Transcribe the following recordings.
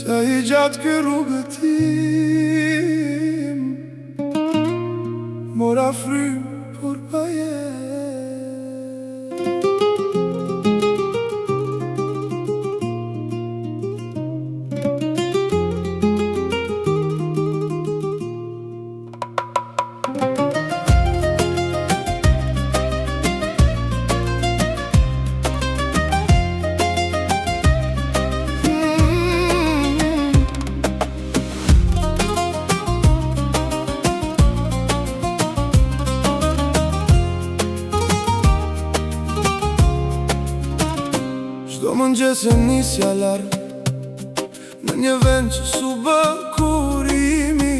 Se I gjatë ky rrugëtim mora frymë për pajet. Çdo mëngjes e nisja larg në një vend që s'u bë kurimi,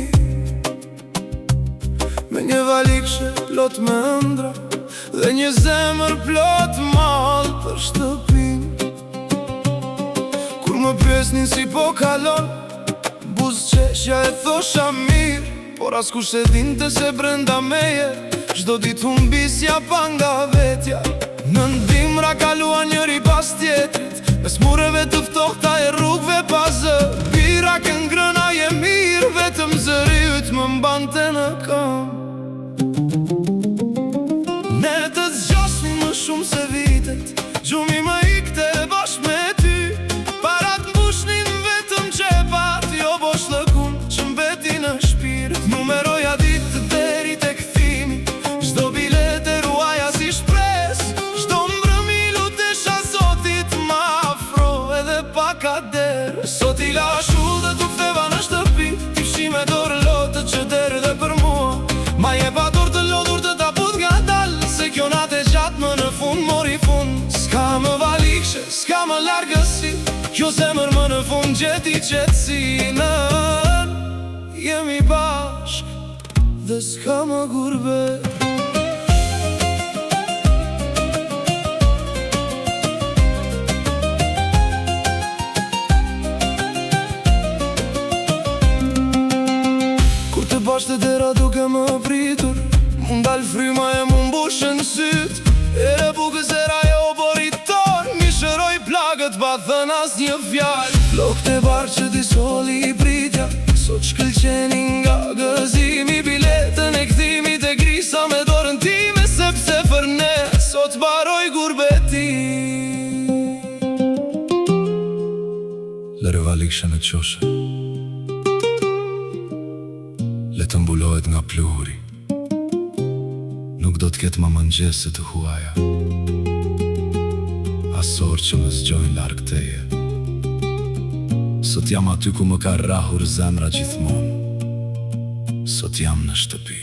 me një valikshe plot me ëndra dhe një zemër plot mall për shtëpin. Kur më pyesnin si po kalon, buzë qeshja e thosha mirë, por askush e dinte se brenda meje çdo ditë humbisja pa nga vetja. Në ndimra kalua njëri pas tjetrit, mes mureve të ftohta e rrugve pa zë. Bira ke ngrëna je mirë, vetëm zëri yt më mbante në këmbë. Ne të zgjosnin më shumë se vitet, gjumi më ikte bashkë me ty. Parat mbushnin vetëm qepat, jo boshllëkun që mbeti në shpirt. Numeroja ditë deri tek kthimi, çdo bilet e ruaja si shpresë. Sot I lashu dhe t'u ktheva në shtëpi, t'i fshi me dorë lotë që derë dhe për mua. Ma je pa dur të lodhur të taput nga dalë, se kjo natë e gjatë më në fund mori fund. S'ka më valikshe, s'ka më largësi, kjo zemër më në fund gjeti qetësinën. Jemi bashk dhe s'ka më gurbet. Bashkë të dera duke më pritur, mund dal fryma e mu mbushën syt. Ere bukës era e oboritor, mi shëroj plagët pa thën as një fjall. Flokët e barë që ti soli I pritja, sot shkëlqeni nga gëzimi. Biletën e kthimit e grisa me dorën time, sepse për ne sot baroj gurbeti. Lëre valikshe në qoshe, le të mbulohet nga pluhuri, nuk do t'ket ma mëngjes se të huaja, asor që më zgjojnë larg teje. Sot jam aty ku më ka rrahur zemra gjithmon, sot jam në shtëpi,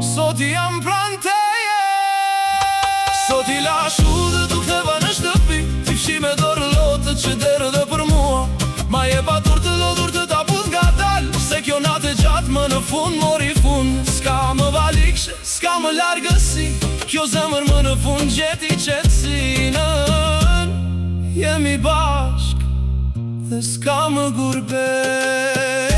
sot jam pran teje. Sot I lashu dhe t'u ktheva në shtëpi, t'i fshi me dorë lotë që derë dhe për mua. Ma je pa dur të lodhur të taput nga dalë, se kjo natë e gjatë më në fund mori fund. S'ka më valikshe, s'ka më largësi, kjo zemër më në fund gjeti qetësinën. Jemi bashk dhe s'ka më gurbet.